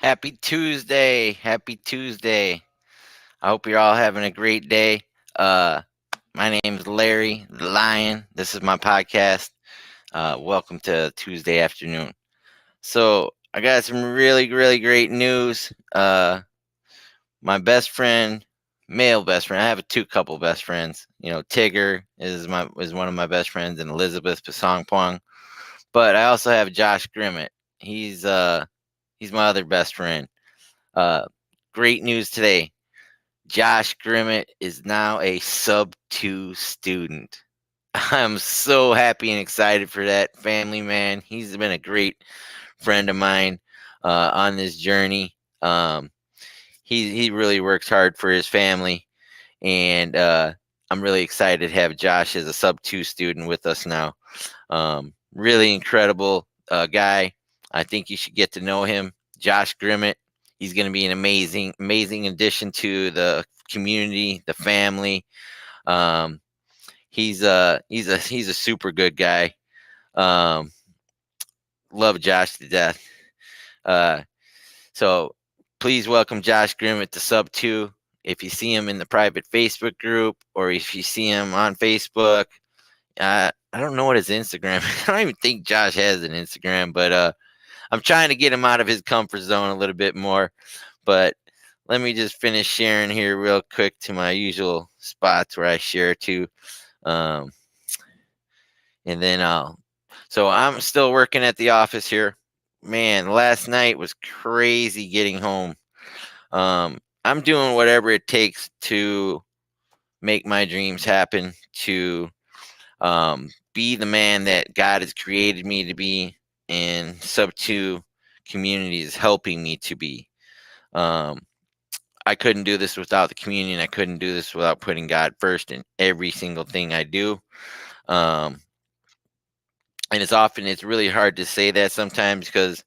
Happy Tuesday. Happy Tuesday. I hope you're all having a great day. Uh my name's Larry the Lion. This is my podcast. Welcome to Tuesday afternoon. So, I got some really great news. My best friend, male best friend. I have two couple best friends. Tigger is one of my best friends and Elizabeth Pasongpong. But I also have Josh Grimmet. He's my other best friend. Uh Great news today. Josh Grimmet is now a sub 2 student. I'm so happy and excited for that family man. He's been a great friend of mine on this journey. He really works hard for his family, and I'm really excited to have Josh as a sub 2 student with us now. Really incredible guy. I think you should get to know him. Josh Grimmet. He's going to be an amazing addition to the community, the family. Um, he's a super good guy. Um, love Josh to death. Uh, so please welcome Josh Grimmet to Sub Two. If you see him in the private Facebook group, or if you see him on Facebook, I don't know what his Instagram. I don't even think Josh has an Instagram, but I'm trying to get him out of his comfort zone a little bit more. But let me just finish sharing here real quick to my usual spots where I share to. Um, and then so I'm still working at the office here. Man, last night was crazy getting home. I'm doing whatever it takes to make my dreams happen, to be the man that God has created me to be, and Sub 2 community is helping me to be. Um, I couldn't do this without the community, and I couldn't do this without putting God first in every single thing I do. Um, and it's really hard to say that sometimes, because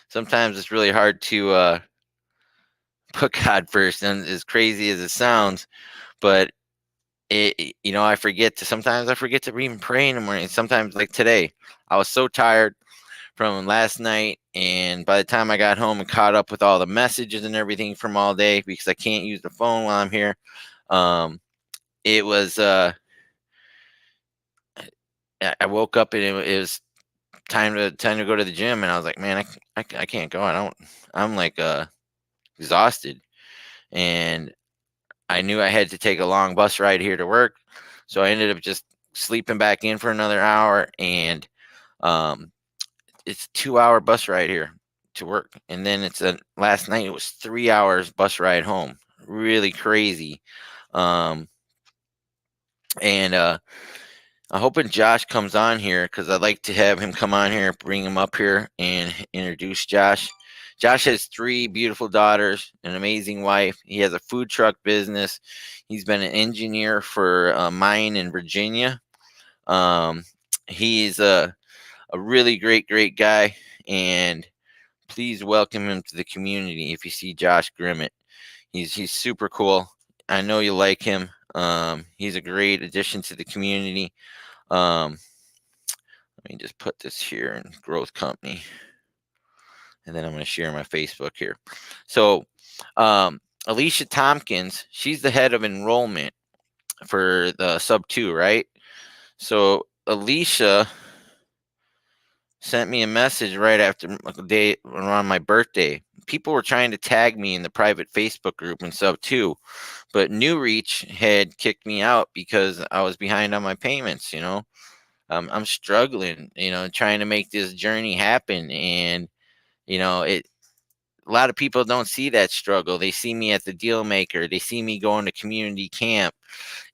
sometimes it's really hard to put God first, and as crazy as it sounds, but I forget to even pray in the morning. Sometimes, like today, I was so tired from last night, and by the time I got home and caught up with all the messages and everything from all day, because I can't use the phone while I'm here, um, it was I woke up and it was time to go to the gym, and I was like, man, I can't go. I'm like exhausted, and I knew I had to take a long bus ride here to work, so I ended up just sleeping back in for another hour, and um, it's a 2 hour bus ride here to work, and then last night it was 3 hours bus ride home. Really crazy. Um, and I'm hoping Josh comes on here, because I'd like to have him come on here, bring him up here, and introduce Josh. Josh has three beautiful daughters, an amazing wife. He has a food truck business. He's been an engineer for a mine in Virginia. Um, he's a really great guy, and please welcome him to the community if you see Josh Grimmet. He's super cool. I know you like him. He's a great addition to the community. Um, Let me just put this here in growth company, and then I'm going to share my Facebook here. So, Aletia Tompkins, she's the head of enrollment for the sub 2, right? So Alicia sent me a message right after a day around my birthday. People were trying to tag me in the private Facebook group in sub 2, but New Reach had kicked me out because I was behind on my payments. I'm struggling, trying to make this journey happen, and it. A lot of people don't see that struggle. They see me as the deal maker. They see me going to community camp,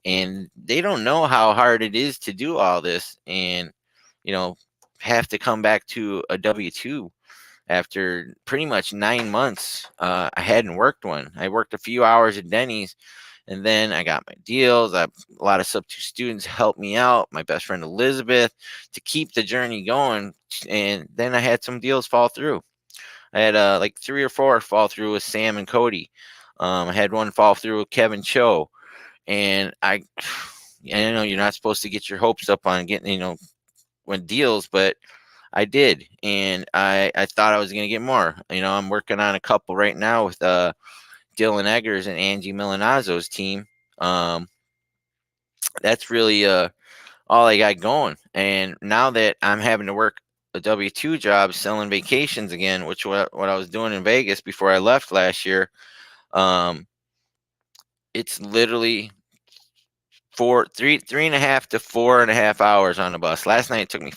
and they don't know how hard it is to do all this, and you know have to come back to a W-2 after pretty much 9 months. I hadn't worked one. I worked a few hours at Denny's, and then I got my deals. A lot of sub 2 students helped me out, my best friend Elizabeth, to keep the journey going, and then I had some deals fall through. I had like 3 or 4 fall through with Sam and Cody. I had one fall through with Kevin Cho, and I know you're not supposed to get your hopes up on getting when deals, but I did, and I thought I was going to get more. I'm working on a couple right now with Dylan Eggers and Angie Milanazzo's team. That's really all I got going. And now that I'm having to work a W-2 job selling vacations again, which what I was doing in Vegas before I left last year, um, it's literally 3.5 to 4.5 hours on the bus. Last night it took me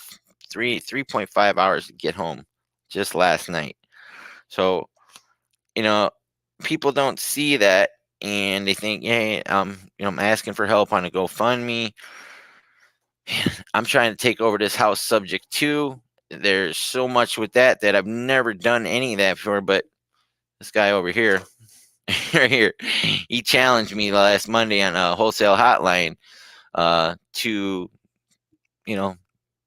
3.5 hours to get home, just last night. So you know, people don't see that, and they think, hey, I'm asking for help on a GoFundMe. I'm trying to take over this house subject to. There's so much with that I've never done any of that before. But this guy over here, right here, he challenged me last Monday on a wholesale hotline to, you know,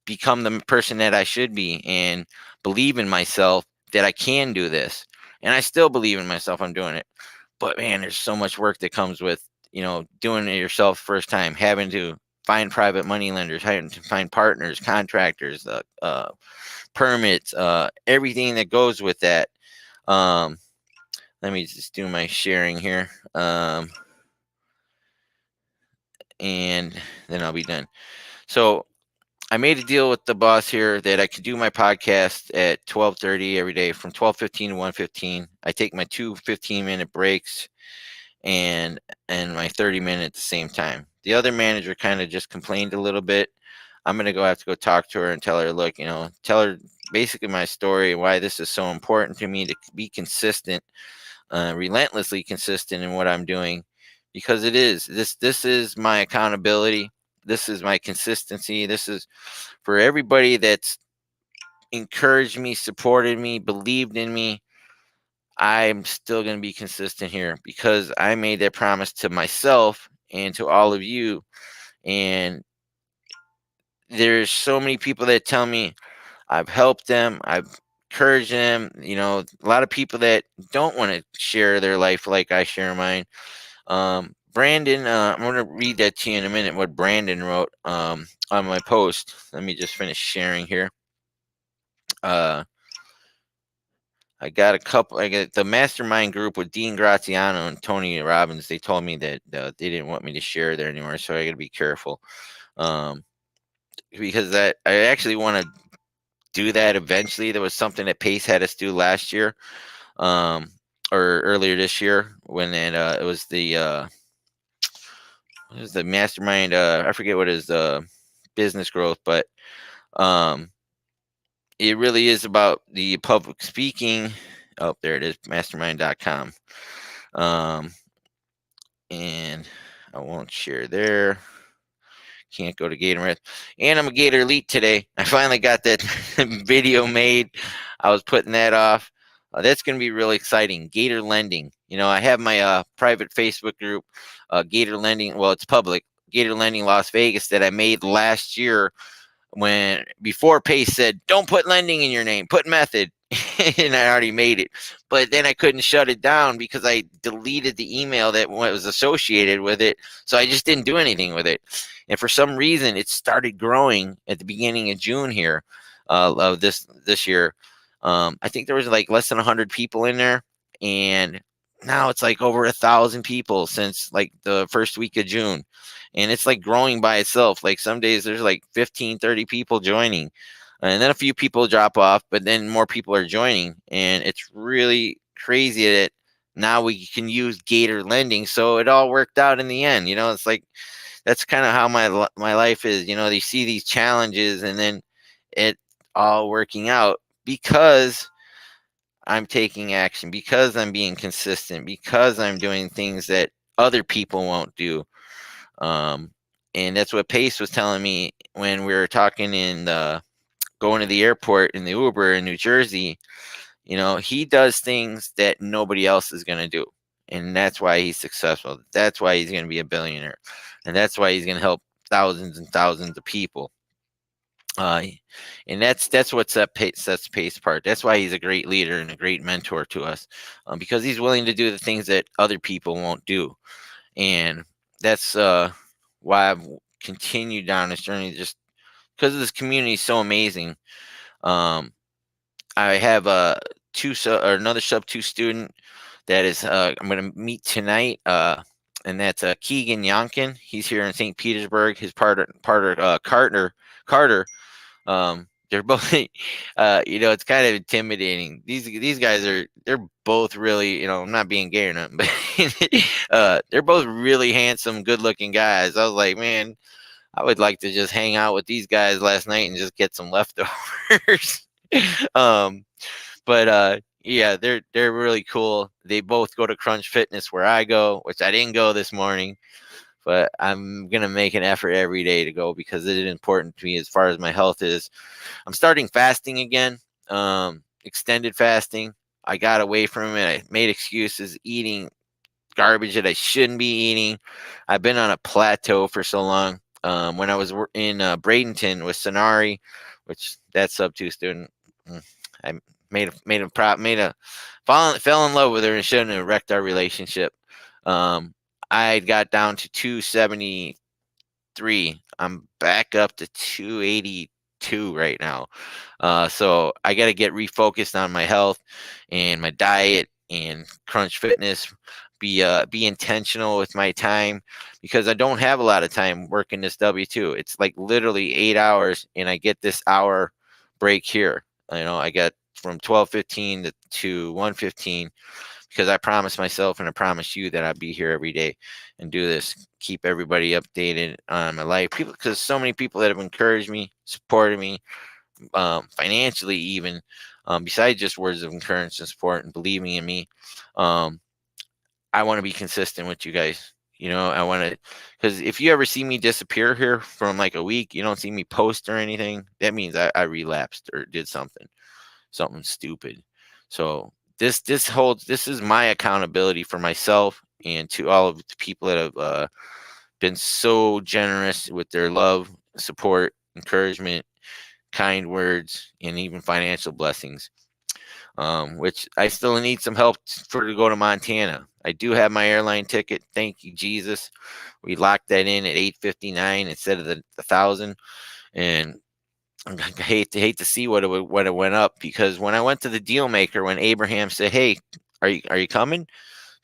become the person that I should be and believe in myself that I can do this. And I still believe in myself. I'm doing it. But man, there's so much work that comes with, doing it yourself first time, having to find private money lenders, having to find partners, contractors, permits, everything that goes with that. Let me just do my sharing here. And then I'll be done. So I made a deal with the boss here that I could do my podcast at 12:30 every day from 12:15 to 1:15. I take my two 15-minute breaks and my 30-minute at the same time. The other manager kind of just complained a little bit. I'm going to have to go talk to her and tell her, look, tell her basically my story and why this is so important to me to be consistent, relentlessly consistent in what I'm doing, because it is. This is my accountability. This is my consistency. This is for everybody that's encouraged me, supported me, believed in me. I'm still going to be consistent here because I made that promise to myself and to all of you. And there's so many people that tell me I've helped them, I've encouraged them. A lot of people that don't want to share their life like I share mine. Brandon, I'm going to read that to you in a minute, what Brandon wrote on my post. Let me just finish sharing here. I got a couple. I got the mastermind group with Dean Graziano and Tony Robbins. They told me that they didn't want me to share there anymore, so I got to be careful. Because I actually want to do that eventually. There was something that Pace had us do last year, or earlier this year when it was the mastermind. I forget what his business growth, but it really is about the public speaking. Oh, there it is, mastermind.com. And I won't share there. Can't go to Gator. And I'm a Gator Elite today. I finally got that video made. I was putting that off. That's going to be really exciting. Gator Lending. I have my private Facebook group, Gator Lending. Well, it's public. Gator Lending Las Vegas that I made last year before Pace said, don't put lending in your name, put method. And I already made it. But then I couldn't shut it down because I deleted the email that was associated with it. So I just didn't do anything with it. And for some reason, it started growing at the beginning of June here of this year. I think there was like less than 100 people in there. And now it's like over 1,000 people since like the first week of June. And it's like growing by itself. Like some days there's like 15, 30 people joining. And then a few people drop off, but then more people are joining. And it's really crazy that now we can use Gator Lending. So it all worked out in the end. It's like that's kind of how my life is. You see these challenges and then it all working out because I'm taking action, because I'm being consistent, because I'm doing things that other people won't do. And that's what Pace was telling me when we were talking in going to the airport in the Uber in New Jersey. He does things that nobody else is going to do. And that's why he's successful. That's why he's going to be a billionaire. And that's why he's going to help thousands and thousands of people. And that's what sets Pace apart. That's why he's a great leader and a great mentor to us, because he's willing to do the things that other people won't do. And that's why I've continued down this journey, just because this community is so amazing. I have another sub 2 student that is I'm going to meet tonight, and that's Keegan Yonkin. He's here in St. Petersburg. His partner Carter. They're both, it's kind of intimidating. These guys they're both really, I'm not being gay or nothing, but they're both really handsome, good-looking guys. I was like, man, I would like to just hang out with these guys last night and just get some leftovers. um, but yeah, they're really cool. They both go to Crunch Fitness where I go, which I didn't go this morning, but I'm gonna make an effort every day to go because it is important to me as far as my health is. I'm starting fasting again, extended fasting. I got away from it. I made excuses, eating garbage that I shouldn't be eating. I've been on a plateau for so long. When I was in Bradenton with Sonari, which that sub 2 student, I fell in love with her and shouldn't have wrecked our relationship. I got down to 273. I'm back up to 282 right now. So I got to get refocused on my health and my diet and Crunch Fitness. Be intentional with my time because I don't have a lot of time working this W2. It's like literally 8 hours, and I get this hour break here. I got from 12:15 to 1:15 because I promised myself and I promised you that I'd be here every day and do this, keep everybody updated on my life. Because so many people that have encouraged me, supported me, financially, even besides just words of encouragement and support and believing in me. I want to be consistent with you guys. I want to, because if you ever see me disappear here from like a week, you don't see me post or anything, that means I relapsed or did something stupid. So this is my accountability for myself and to all of the people that have been so generous with their love, support, encouragement, kind words, and even financial blessings. Which I still need some help to go to Montana. I do have my airline ticket. Thank you, Jesus. We locked that in at 859 instead of the 1,000, and I hate to see what it went up because when I went to the deal maker, when Abraham said, "Hey, are you coming?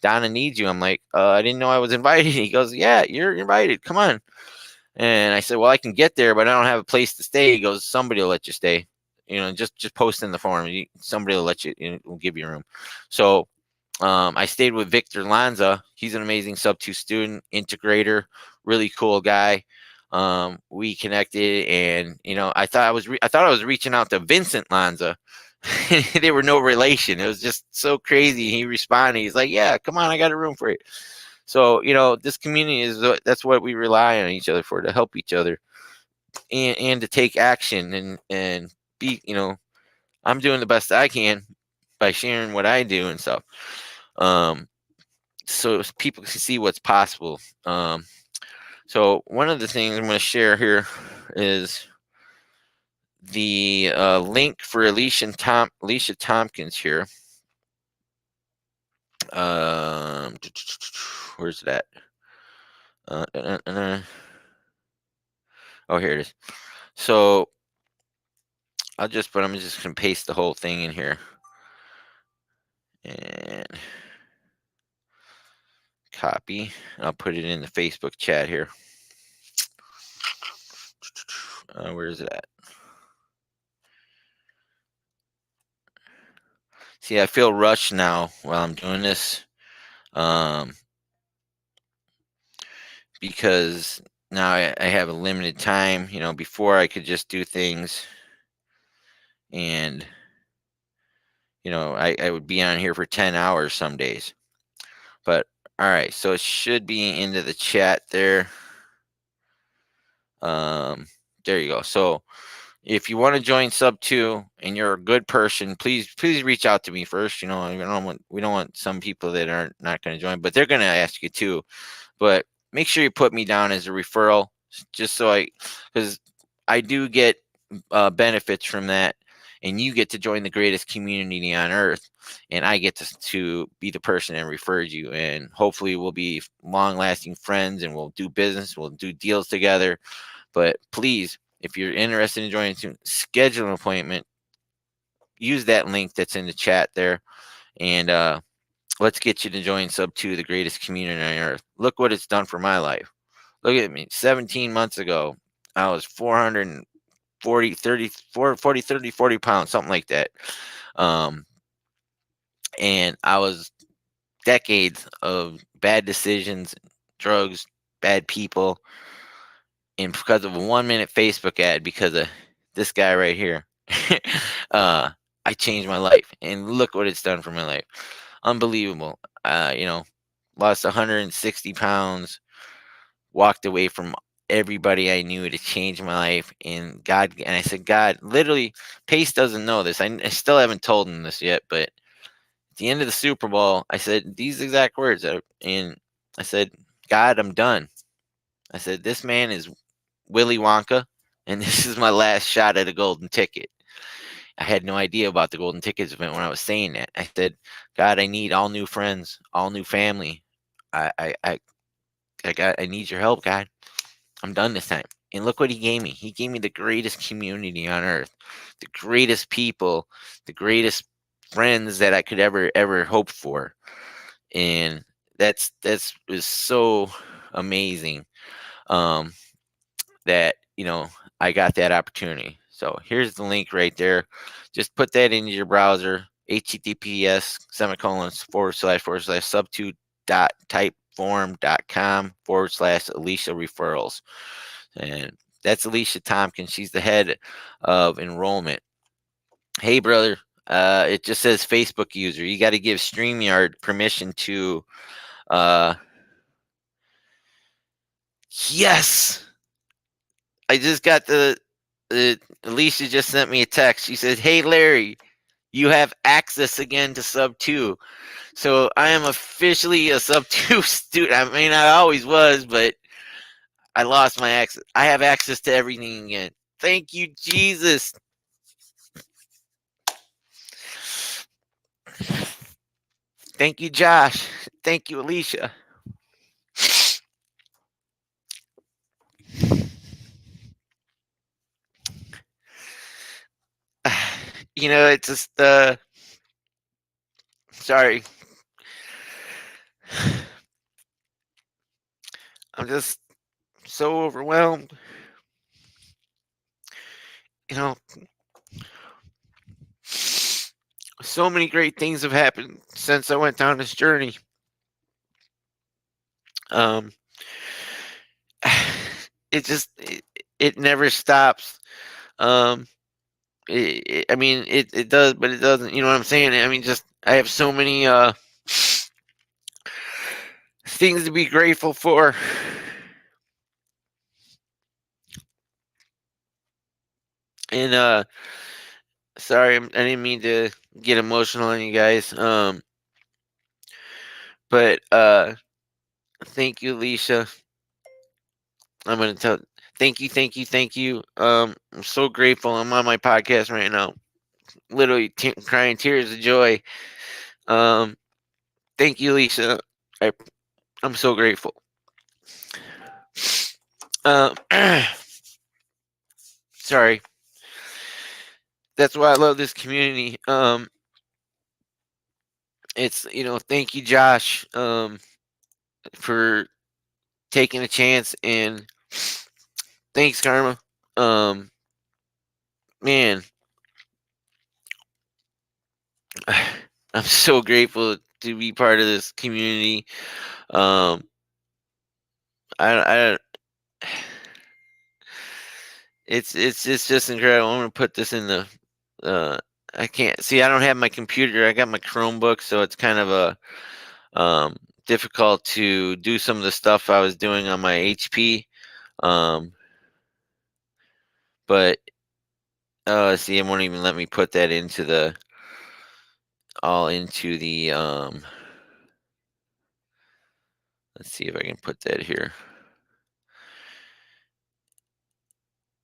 Donna needs you." I'm like, I didn't know I was invited. He goes, "Yeah, you're invited. Come on." And I said, "Well, I can get there, but I don't have a place to stay." He goes, "Somebody will let you stay. Just post in the form. Somebody will let you. Will give you a room." So I stayed with Victor Lanza. He's an amazing sub 2 student, integrator, really cool guy. We connected, and I thought I was reaching out to Vincent Lanza. They were no relation. It was just so crazy. He responded. He's like, "Yeah, come on, I got a room for you." So this community that's what we rely on each other for, to help each other and to take action and be. I'm doing the best I can by sharing what I do and stuff. So people can see what's possible. So one of the things I'm going to share here is the link for Aletia Tompkins here. Where's that? Oh, here it is. So I'm just going to paste the whole thing in here and copy. I'll put it in the Facebook chat here. Where is it at? See, I feel rushed now while I'm doing this, because now I have a limited time. Before I could just do things, and I would be on here for 10 hours some days. But all right, so it should be into the chat there. There you go. So if you want to join sub 2 and you're a good person, please reach out to me first. We don't want some people that are not going to join, but they're going to ask you too. But make sure you put me down as a referral, just because I do get benefits from that, and you get to join the greatest community on earth, and I get to be the person that referred you, and hopefully we'll be long-lasting friends, and we'll do business, we'll do deals together. But please, if you're interested in joining, schedule an appointment. use that link that's in the chat there, and let's get you to join SUBTO, the greatest community on earth. Look what it's done for my life. Look at me. 17 months ago, I was 440, 30, 40, 30, 40 pounds, something like that. And I was decades of bad decisions, drugs, bad people, and because of a 1 minute Facebook ad, because of this guy right here, I changed my life, and look what it's done for my life. Unbelievable. Lost 160 pounds, walked away from everybody I knew to change my life. And I said, God, literally, Pace doesn't know this. I still haven't told him this yet, but at the end of the Super Bowl, I said these exact words. And I said, God, I'm done. I said, this man is Willy Wonka, and this is my last shot at a golden ticket. I had no idea about the golden tickets event when I was saying that. I said, God, I need all new friends, all new family. I need your help, God. I'm done this time. And look what he gave me. He gave me the greatest community on earth, the greatest people, the greatest friends that I could ever hope for. And that's was so amazing. That I got that opportunity. So here's the link right there. Just put that into your browser. https://sub2 typeform.com/Aletia referrals. And that's Aletia Tompkins. She's the head of enrollment. Hey, brother. It just says Facebook user. You got to give StreamYard permission to. Yes, I just got Alicia just sent me a text. She said, "Hey, Larry, you have access again to SUBTO." So I am officially a SUBTO student. I mean, I always was, but I lost my access. I have access to everything again. Thank you, Jesus. Thank you, Josh. Thank you, Alicia. It's just sorry. I'm just so overwhelmed. You know, so many great things have happened since I went down this journey. It never stops. It does, but it doesn't. You know what I'm saying? I mean, just I have so many things to be grateful for. And sorry, I didn't mean to get emotional on you guys. But thank you, Alicia. I'm gonna tell. Thank you, thank you, thank you. I'm so grateful. I'm on my podcast right now, literally crying tears of joy. Thank you, Lisa. I'm so grateful. Sorry. That's why I love this community. It's thank you, Josh, for taking a chance, and thanks, Karma. Man, I'm so grateful to be part of this community. I it's just incredible. I'm gonna put this in the. I can't see. I don't have my computer. I got my Chromebook, so it's kind of difficult to do some of the stuff I was doing on my HP. But see, it won't even let me put that into the let's see if I can put that here.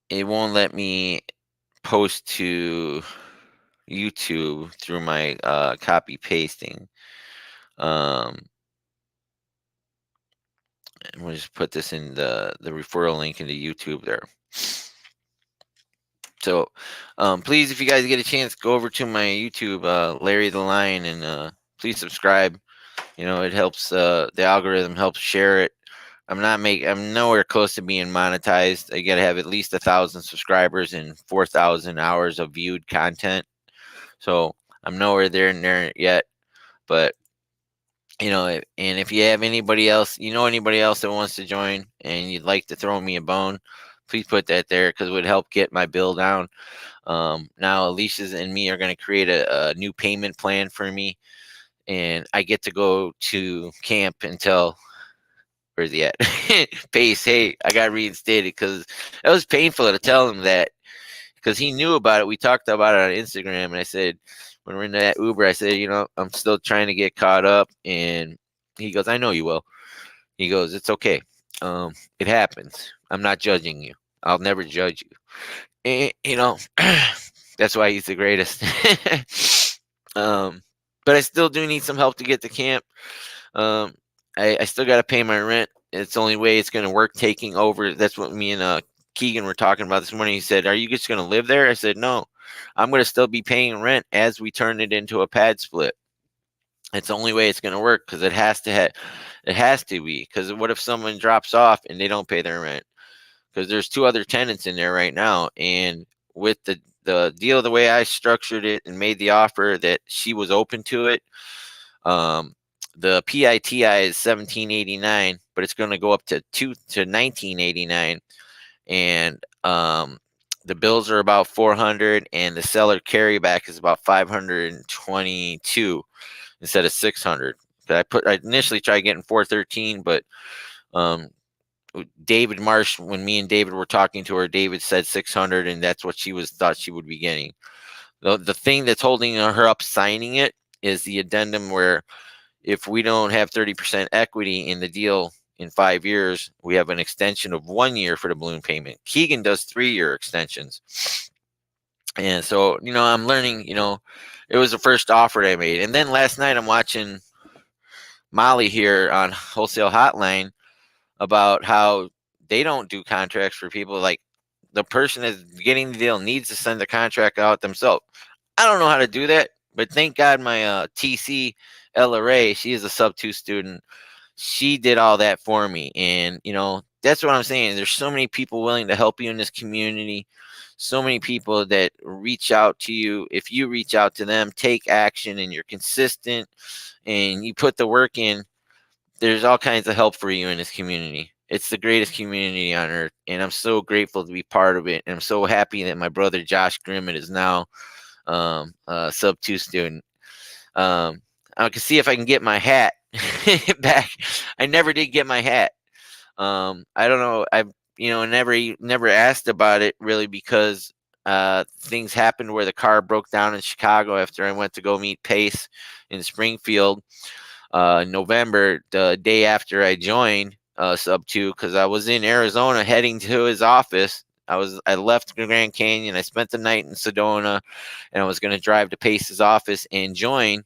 It won't let me post to YouTube through my copy pasting. We'll just put this in the referral link into YouTube there. So, please, if you guys get a chance, go over to my YouTube, Larry the Lion, and please subscribe. It helps. The algorithm helps share it. I'm nowhere close to being monetized. I got to have at least 1,000 subscribers and 4,000 hours of viewed content. So I'm nowhere there yet. But and if you have anybody else, anybody else that wants to join, and you'd like to throw me a bone, please put that there, because it would help get my bill down. Now Alicia's and me are going to create a new payment plan for me, and I get to go to camp until, where's he at? Pace, hey, I got reinstated, because it was painful to tell him that, because he knew about it. We talked about it on Instagram, and I said, when we're in that Uber, I said, I'm still trying to get caught up, and he goes, I know you will. He goes, it's okay. It happens. I'm not judging you. I'll never judge you. And, that's why he's the greatest. But I still do need some help to get to camp. I still got to pay my rent. It's the only way it's going to work, taking over. That's what me and Keegan were talking about this morning. He said, are you just going to live there? I said, no, I'm going to still be paying rent as we turn it into a pad split. It's the only way it's going to work, because it has to be, because what if someone drops off and they don't pay their rent? Because there's 2 other tenants in there right now, and with the deal, the way I structured it and made the offer, that she was open to it. The PITI is $17.89, but it's going to go up to $19.89, and the bills are about $400, and the seller carryback is about $522 instead of $600. I initially tried getting $413, but David Marsh, when me and David were talking to her, David said $600, and that's what she thought she would be getting. The thing that's holding her up signing it is the addendum, where if we don't have 30% equity in the deal in 5 years, we have an extension of 1 year for the balloon payment. Keegan does 3-year extensions. And so, I'm learning, it was the first offer I made. And then last night I'm watching Molly here on Wholesale Hotline about how they don't do contracts for people. Like, the person that's getting the deal needs to send the contract out themselves. I don't know how to do that, but thank God my TC Ella Ray, she is a sub-2 student. She did all that for me. And, that's what I'm saying. There's so many people willing to help you in this community. So many people that reach out to you. If you reach out to them, take action, and you're consistent and you put the work in, there's all kinds of help for you in this community. It's the greatest community on earth, and I'm so grateful to be part of it. And I'm so happy that my brother Josh Grimmet is now a sub-2 student. I can see if I can get my hat back. I never did get my hat. I don't know. I never asked about it really, because things happened where the car broke down in Chicago after I went to go meet Pace in Springfield. November, the day after I joined sub-2, because I was in Arizona heading to his office. I left Grand Canyon. I spent the night in Sedona, and I was going to drive to Pace's office and join.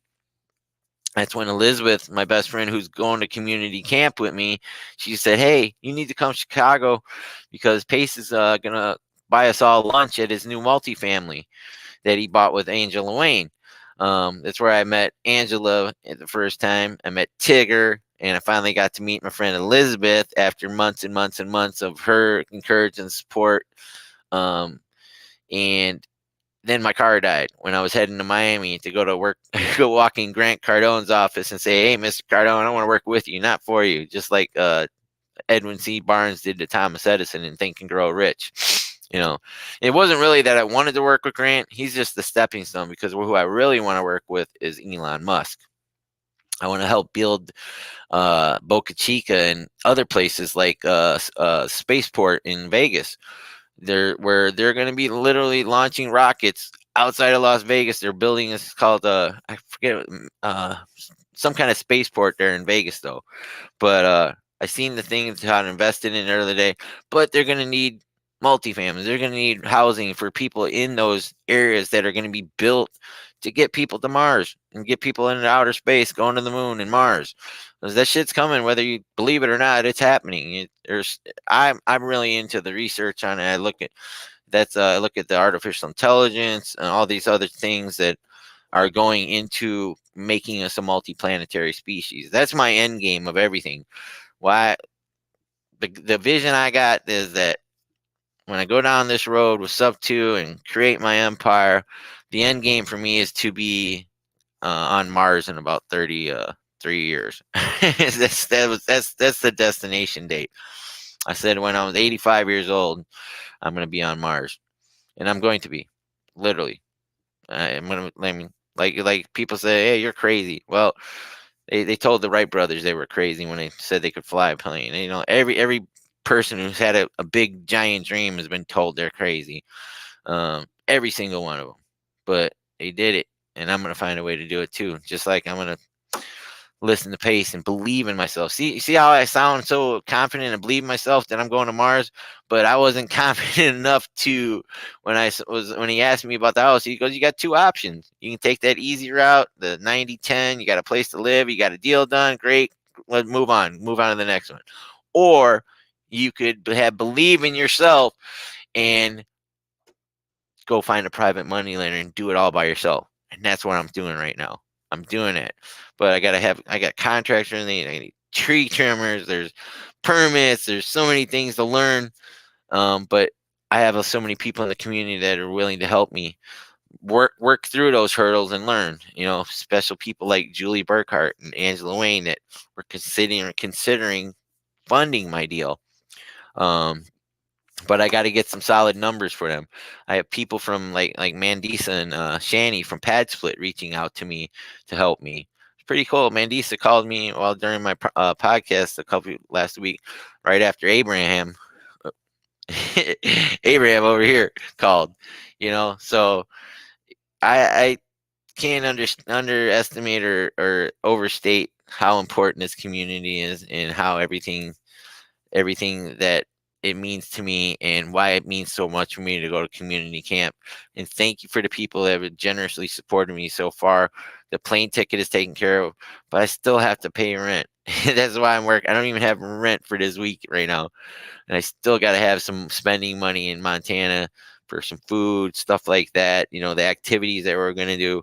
That's when Elizabeth, my best friend, who's going to community camp with me, she said, hey, you need to come to Chicago, because Pace is going to buy us all lunch at his new multifamily that he bought with Angela Wayne. That's where I met Angela the first time. I met Tigger, and I finally got to meet my friend Elizabeth after months and months and months of her encouragement and support. And then my car died when I was heading to Miami to go to work, go walk in Grant Cardone's office and say, hey, Mr. Cardone, I want to work with you, not for you. Just like Edwin C. Barnes did to Thomas Edison in Think and Grow Rich. It wasn't really that I wanted to work with Grant. He's just the stepping stone, because who I really want to work with is Elon Musk. I want to help build Boca Chica and other places like Spaceport in Vegas. Where they're going to be literally launching rockets outside of Las Vegas. They're building this called I forget some kind of spaceport there in Vegas though. But I seen the thing how to invest in it the other day. But they're going to need multifamilies. They're going to need housing for people in those areas that are going to be built to get people to Mars and get people into outer space, going to the moon and Mars. Because that shit's coming, whether you believe it or not. It's happening. I'm really into the research on it. I look at That's look at the artificial intelligence and all these other things that are going into making us a multi-planetary species. That's my end game of everything. Why the vision I got is that when I go down this road with SUBTO and create my empire, the end game for me is to be on Mars in about 3 years. That's the destination date. I said when I was 85 years old, I'm going to be on Mars, and I'm going to be, literally. I'm gonna. I mean, like people say, hey, you're crazy. Well, they told the Wright brothers they were crazy when they said they could fly a plane. And, every person who's had a big giant dream has been told they're crazy. Every single one of them, but they did it, and I'm gonna find a way to do it too. Just like I'm gonna listen to pace and believe in myself. See how I sound so confident and believe in myself that I'm going to Mars, but I wasn't confident enough to when he asked me about the house. He goes, "You got two options. You can take that easy route, the 90-10. You got a place to live. You got a deal done. Great. Let's move on. Move on to the next one. Or you could have believe in yourself and go find a private money lender and do it all by yourself." And that's what I'm doing right now. I'm doing it. But I got contractors, I need tree trimmers, there's permits, there's so many things to learn. But I have so many people in the community that are willing to help me work through those hurdles and learn. Special people like Julie Burkhart and Angela Wayne that were considering funding my deal. But I got to get some solid numbers for them. I have people from like Mandisa and Shani from Pad Split reaching out to me to help me. It's pretty cool. Mandisa called me while during my podcast last week, right after Abraham. Abraham over here called. So I can't underestimate or overstate how important this community is and how everything that it means to me and why it means so much for me to go to community camp. And thank you for the people that have generously supported me so far. The plane ticket is taken care of, but I still have to pay rent. That's why I'm working. I don't even have rent for this week right now. And I still got to have some spending money in Montana for some food, stuff like that. The activities that we're going to do.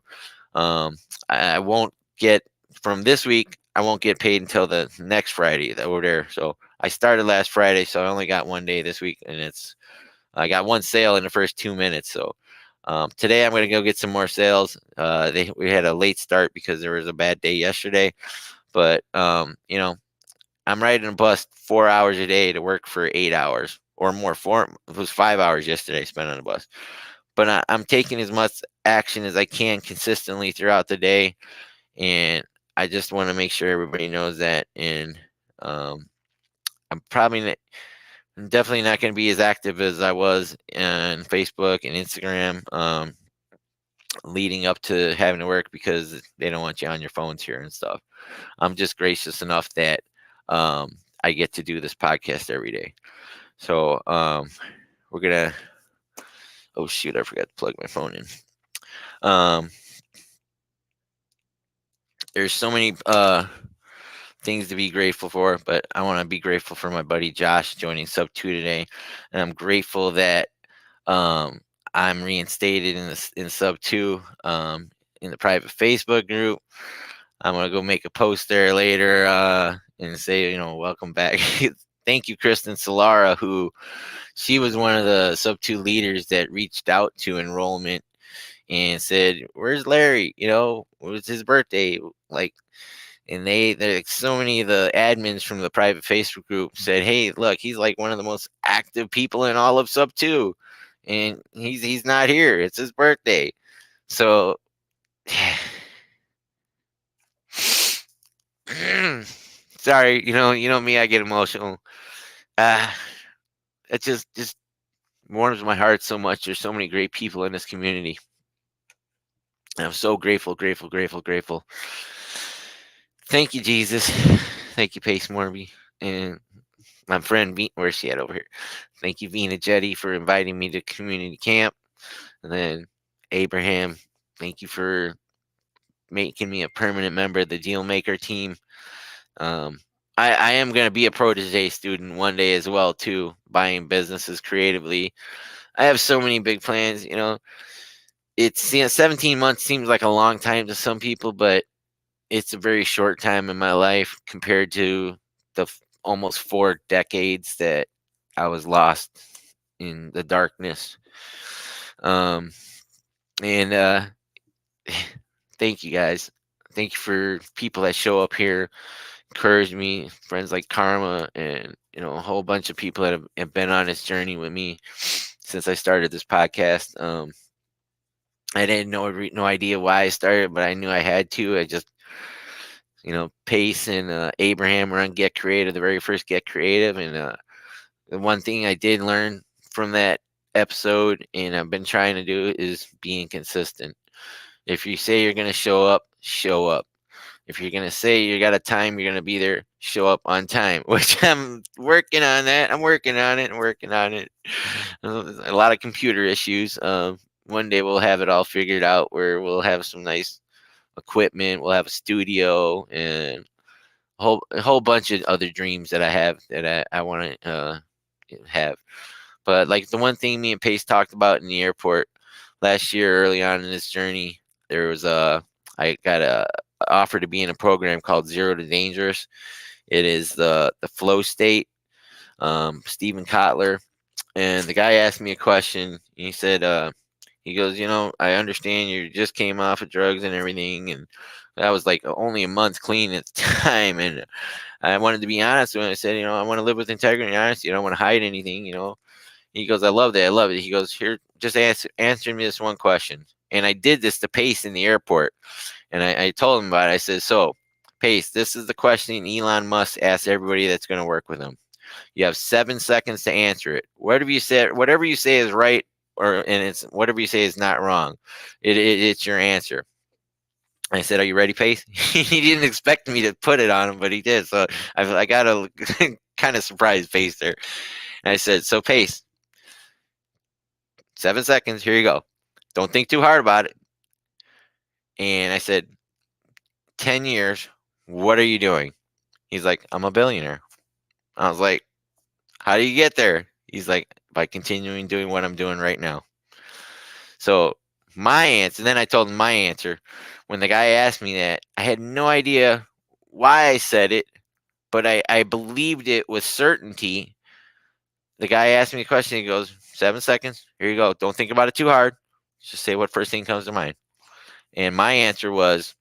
I won't get from this week. I won't get paid until the next Friday that we're there. So I started last Friday, so I only got one day this week, and I got one sale in the first 2 minutes. So today I'm going to go get some more sales. We had a late start because there was a bad day yesterday, but I'm riding a bus 4 hours a day to work for 8 hours or more. It was 5 hours yesterday spent on the bus, but I'm taking as much action as I can consistently throughout the day, and I just want to make sure everybody knows that. And I'm definitely not going to be as active as I was on Facebook and Instagram leading up to having to work because they don't want you on your phones here and stuff. I'm just gracious enough that I get to do this podcast every day. So we're going to, oh shoot, I forgot to plug my phone in. There's so many things to be grateful for, but I want to be grateful for my buddy Josh joining SUBTO today, and I'm grateful that I'm reinstated in SUBTO in the private Facebook group. I'm gonna go make a post there later and say, welcome back. Thank you, Kristen Solara, who she was one of the SUBTO leaders that reached out to enrollment and said, "Where's Larry? It was his birthday." And there's so many of the admins from the private Facebook group said, "Hey, look, he's like one of the most active people in all of SUBTO, and he's not here. It's his birthday." So, sorry, you know me, I get emotional. It just warms my heart so much. There's so many great people in this community. And I'm so grateful, grateful, grateful, grateful. Thank you, Jesus. Thank you, Pace Morby. And my friend, where's she at over here? Thank you, Vina Jetty, for inviting me to community camp. And then Abraham, thank you for making me a permanent member of the Deal Maker team. I am going to be a protege student one day as well, too, buying businesses creatively. I have so many big plans. It's 17 months seems like a long time to some people, but it's a very short time in my life compared to the almost 4 decades that I was lost in the darkness. Um, and thank you guys. Thank you for people that show up here, encourage me, friends like Karma, and a whole bunch of people that have been on this journey with me since I started this podcast. I didn't know no idea why I started, but I knew I had to. I just Pace and Abraham were on Get Creative, the very first Get Creative, and the one thing I did learn from that episode, and I've been trying to do, is being consistent. If you say you're gonna show up, show up. If you're gonna say you got a time, you're gonna be there, show up on time. Which I'm working on that. I'm working on it and working on it. A lot of computer issues. One day we'll have it all figured out where we'll have some nice equipment. We'll have a studio and a whole bunch of other dreams that I have that I want to have. But like the one thing me and Pace talked about in the airport last year, early on in this journey, there was I got a offer to be in a program called Zero to Dangerous. It is the flow state. Stephen Kotler, and the guy asked me a question. He said, he goes, I understand you just came off of drugs and everything, and that was like only a month clean at the time, and I wanted to be honest with him. I said, I want to live with integrity and honesty. I don't want to hide anything. He goes, I love that. I love it. He goes, here, just answer me this one question. And I did this to Pace in the airport. And I told him about it. I said, so, Pace, this is the question Elon Musk asks everybody that's going to work with him. You have 7 seconds to answer it. Whatever you say is right, and it's whatever you say is not wrong. It's your answer. I said, "Are you ready, Pace?" He didn't expect me to put it on him, but he did. So I got a kind of surprised Pace there. And I said, "So Pace, 7 seconds. Here you go. Don't think too hard about it." And I said, 10 years. What are you doing? He's like, "I'm a billionaire." I was like, "How do you get there?" He's like, "By continuing doing what I'm doing right now." So my answer, then I told him my answer. When the guy asked me that, I had no idea why I said it, but I believed it with certainty. The guy asked me a question. He goes, 7 seconds. Here you go. Don't think about it too hard. Just say what first thing comes to mind. And my answer was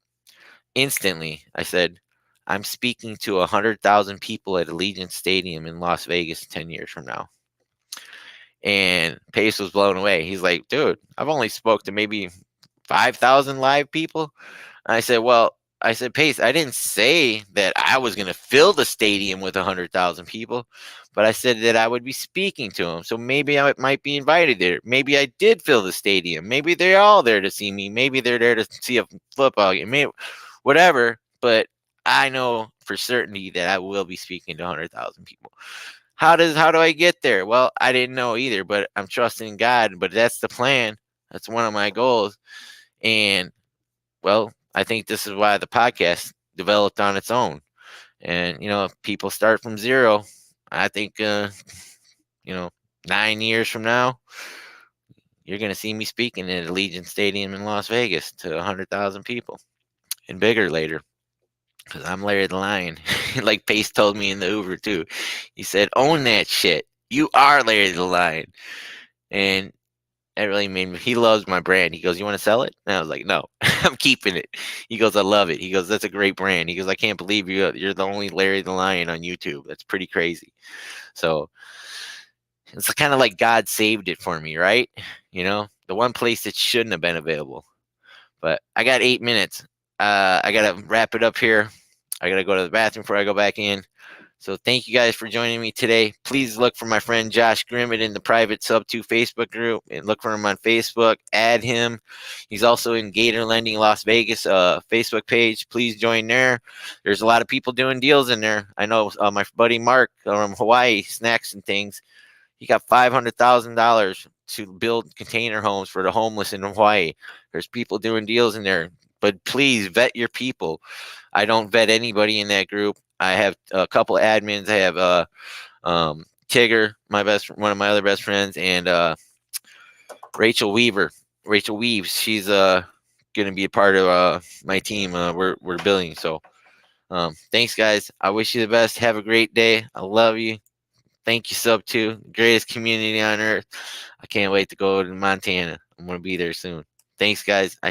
instantly, I said, I'm speaking to 100,000 people at Allegiant Stadium in Las Vegas 10 years from now. And Pace was blown away. He's like, dude, I've only spoke to maybe 5,000 live people. And I said, Pace, I didn't say that I was going to fill the stadium with 100,000 people, but I said that I would be speaking to them. So maybe I might be invited there. Maybe I did fill the stadium. Maybe they're all there to see me. Maybe they're there to see a football game. Maybe whatever. But I know for certainty that I will be speaking to 100,000 people. How do I get there? Well, I didn't know either, but I'm trusting God. But that's the plan. That's one of my goals. And well, I think this is why the podcast developed on its own. And if people start from zero, I think 9 years from now, you're going to see me speaking at Allegiant Stadium in Las Vegas to 100,000 people and bigger later. Because I'm Larry the Lion. Like Pace told me in the Uber, too. He said, own that shit. You are Larry the Lion. And that really made me. He loves my brand. He goes, you want to sell it? And I was like, no, I'm keeping it. He goes, I love it. He goes, that's a great brand. He goes, I can't believe you're the only Larry the Lion on YouTube. That's pretty crazy. So it's kind of like God saved it for me, right? The one place that shouldn't have been available. But I got 8 minutes. I got to wrap it up here. I got to go to the bathroom before I go back in. So thank you guys for joining me today. Please look for my friend Josh Grimmet in the private SUBTO Facebook group, and look for him on Facebook. Add him. He's also in Gator Lending Las Vegas Facebook page. Please join there. There's a lot of people doing deals in there. I know my buddy Mark from Hawaii, Snacks and Things. He got $500,000 to build container homes for the homeless in Hawaii. There's people doing deals in there. But please vet your people. I don't vet anybody in that group. I have a couple admins. I have Tigger, one of my other best friends, and Rachel Weaves. She's gonna be a part of my team. We're building. So thanks, guys. I wish you the best. Have a great day. I love you. Thank you, SUBTO. Greatest community on earth. I can't wait to go to Montana. I'm gonna be there soon. Thanks, guys. I